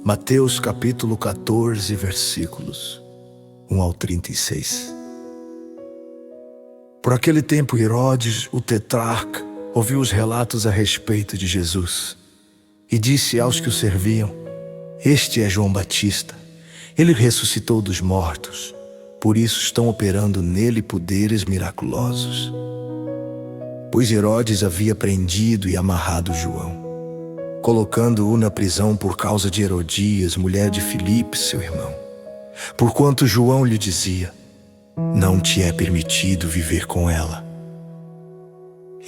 Mateus capítulo 14, versículos 1 ao 36. Por aquele tempo, Herodes, o tetrarca, ouviu os relatos a respeito de Jesus e disse aos que o serviam: "Este é João Batista. Ele ressuscitou dos mortos, por isso estão operando nele poderes miraculosos." Pois Herodes havia prendido e amarrado João, colocando-o na prisão por causa de Herodias, mulher de Filipe, seu irmão. Porquanto João lhe dizia: "Não te é permitido viver com ela."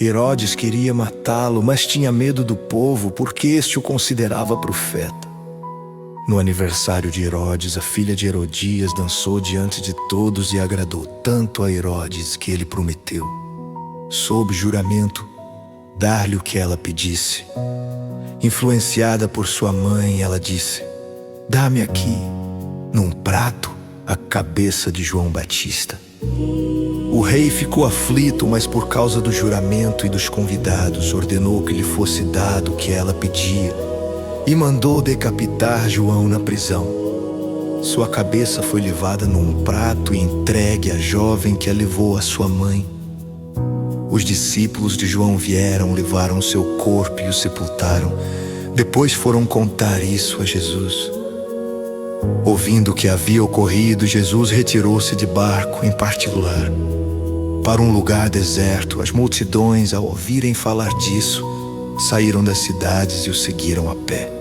Herodes queria matá-lo, mas tinha medo do povo, porque este o considerava profeta. No aniversário de Herodes, a filha de Herodias dançou diante de todos e agradou tanto a Herodes que ele prometeu, sob juramento, dar-lhe o que ela pedisse. Influenciada por sua mãe, ela disse: "Dá-me aqui, num prato, a cabeça de João Batista." O rei ficou aflito, mas por causa do juramento e dos convidados, ordenou que lhe fosse dado o que ela pedia e mandou decapitar João na prisão. Sua cabeça foi levada num prato e entregue à jovem que a levou à sua mãe. Os discípulos de João vieram, levaram o seu corpo e o sepultaram. Depois foram contar isso a Jesus. Ouvindo o que havia ocorrido, Jesus retirou-se de barco em particular para um lugar deserto. As multidões, ao ouvirem falar disso, saíram das cidades e o seguiram a pé.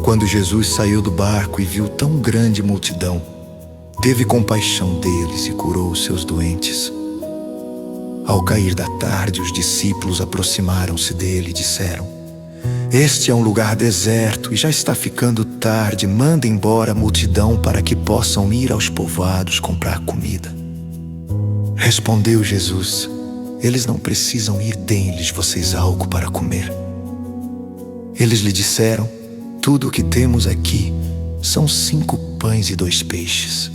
Quando Jesus saiu do barco e viu tão grande multidão, teve compaixão deles e curou os seus doentes. Ao cair da tarde, os discípulos aproximaram-se dele e disseram: "Este é um lugar deserto e já está ficando tarde. Manda embora a multidão para que possam ir aos povoados comprar comida." Respondeu Jesus: "Eles não precisam ir, deem-lhes vocês algo para comer." Eles lhe disseram: "Tudo o que temos aqui são 5 pães e 2 peixes.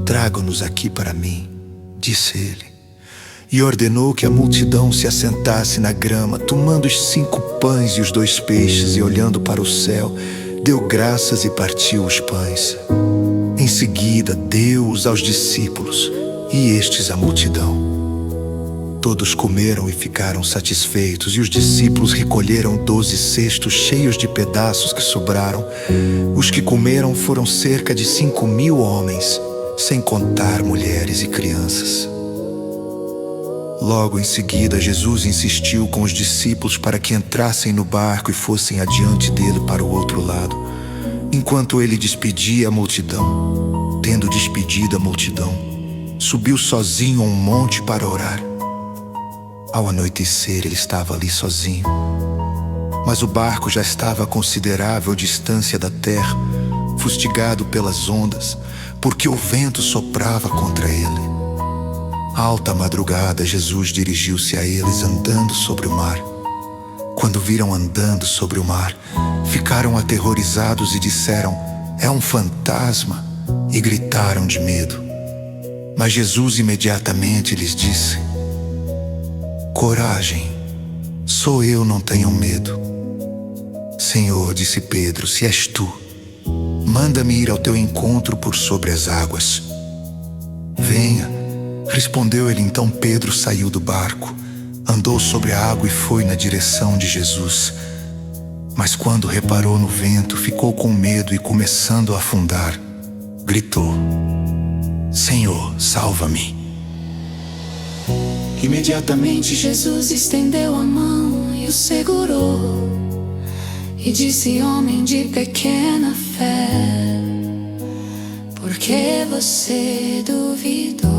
Tragam-nos aqui para mim", disse ele. E ordenou que a multidão se assentasse na grama. Tomando os 5 pães e os 2 peixes e olhando para o céu, deu graças e partiu os pães. Em seguida deu-os aos discípulos e estes à multidão. Todos comeram e ficaram satisfeitos, e os discípulos recolheram 12 cestos cheios de pedaços que sobraram. Os que comeram foram cerca de 5.000 homens, sem contar mulheres e crianças. Logo em seguida, Jesus insistiu com os discípulos para que entrassem no barco e fossem adiante dele para o outro lado, enquanto ele despedia a multidão. Tendo despedido a multidão, subiu sozinho a um monte para orar. Ao anoitecer, ele estava ali sozinho, mas o barco já estava a considerável distância da terra, fustigado pelas ondas, porque o vento soprava contra ele. Alta madrugada, Jesus dirigiu-se a eles andando sobre o mar. Quando viram andando sobre o mar, ficaram aterrorizados e disseram: "É um fantasma", e gritaram de medo. Mas Jesus imediatamente lhes disse: "Coragem, sou eu, não tenham medo." "Senhor", disse Pedro, "se és tu, manda-me ir ao teu encontro por sobre as águas." "Venha", respondeu ele. Então Pedro saiu do barco, andou sobre a água e foi na direção de Jesus. Mas quando reparou no vento, ficou com medo e, começando a afundar, gritou: "Senhor, salva-me." Imediatamente Jesus estendeu a mão e o segurou e disse: "Homem de pequena fé, por que você duvidou?"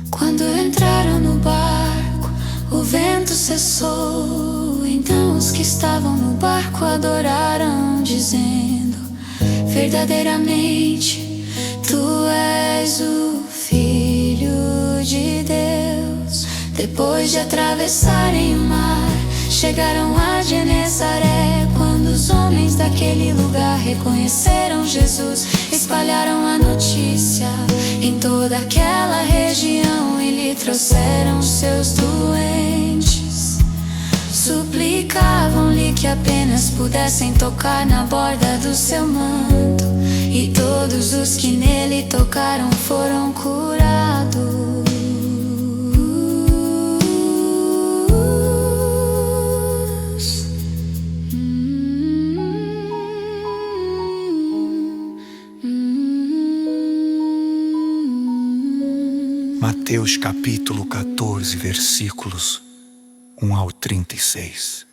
Quando entraram no barco, o vento cessou. Então os que estavam no barco adoraram, dizendo: "Verdadeiramente, tu és o Filho de Deus." Depois de atravessarem o mar, chegaram a Genesaré. Quando os homens daquele lugar reconheceram Jesus, espalharam a notícia em toda aquela região e lhe trouxeram seus doentes. Suplicavam-lhe que apenas pudessem tocar na borda do seu manto, e todos os que nele tocaram foram curados. Mateus capítulo 14, versículos 1 ao 36.